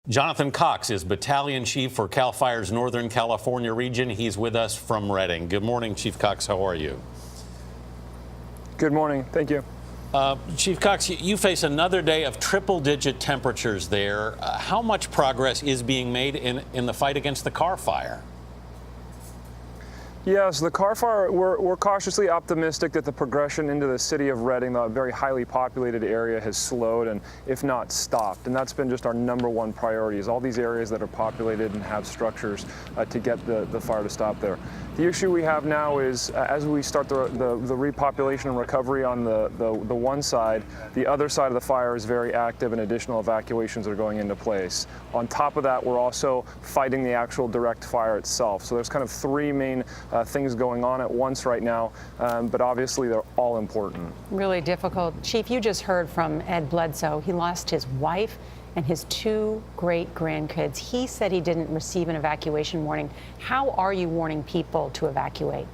Jonathan Cox is Battalion Chief for CAL FIRE's Northern California region. He's with us from Redding. Good morning, Chief Cox. How are you? Good morning. Thank you. Chief Cox, you face another day of triple-digit temperatures there. How much progress is being made in the fight against the Carr fire? Yes, the Carr fire, we're cautiously optimistic that the progression into the city of Redding, the very highly populated area, has slowed and, if not, stopped. And that's been just our #1 priority, is all these areas that are populated and have structures to get the fire to stop there. The issue we have now is, as we start the repopulation and recovery on the one side, the other side of the fire is very active and additional evacuations are going into place. On top of that, we're also fighting the actual direct fire itself. So there's kind of three main things going on at once right now, but obviously they're all important. Really difficult. Chief, you just heard from Ed Bledsoe. He lost his wife and his 2 great grandkids. He said he didn't receive an evacuation warning. How are you warning people to evacuate?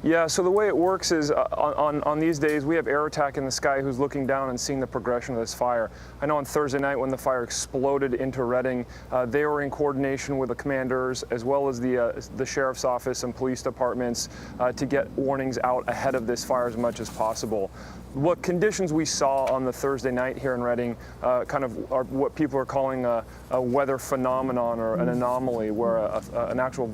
Yeah, so the way it works is on these days, we have air attack in the sky who's looking down and seeing the progression of this fire. I know on Thursday night when the fire exploded into Redding, they were in coordination with the commanders as well as the sheriff's office and police departments to get warnings out ahead of this fire as much as possible. What conditions we saw on the Thursday night here in Redding kind of are what people are calling a weather phenomenon or an anomaly, where an actual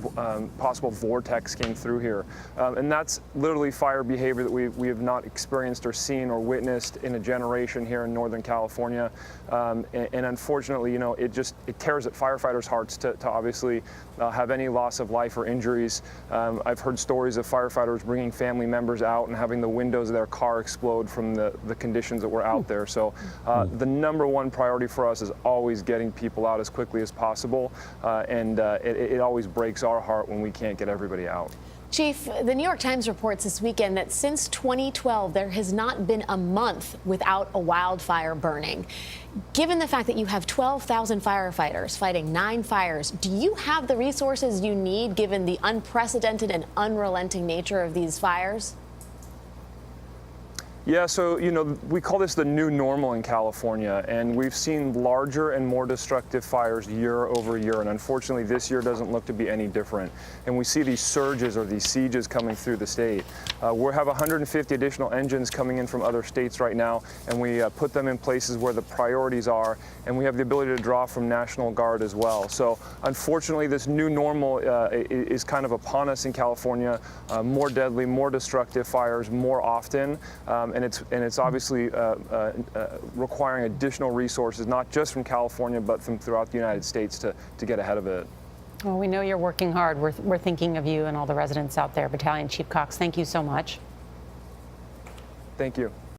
possible vortex came through here. And that's literally fire behavior that we have not experienced or seen or witnessed in a generation here in Northern California. And unfortunately, you know, it tears at firefighters' hearts to obviously have any loss of life or injuries. I've heard stories of firefighters bringing family members out and having the windows of their car explode from the conditions that were out there. So the #1 priority for us is always getting people out as quickly as possible, and it always breaks our heart when we can't get everybody out. Chief, the New York Times reports this weekend that since 2012, there has not been a month without a wildfire burning. Given the fact that you have 12,000 firefighters fighting 9 fires, do you have the resources you need given the unprecedented and unrelenting nature of these fires? Yeah, so, you know, we call this the new normal in California, and we've seen larger and more destructive fires year over year, and unfortunately this year doesn't look to be any different. And we see these surges or these sieges coming through the state. We have 150 additional engines coming in from other states right now, and we put them in places where the priorities are, and we have the ability to draw from National Guard as well. So unfortunately this new normal is kind of upon us in California. More deadly, more destructive fires more often. And it's obviously requiring additional resources, not just from California, but from throughout the United States to get ahead of it. Well, we know you're working hard. We're thinking of you and all the residents out there. Battalion Chief Cox, thank you so much. Thank you.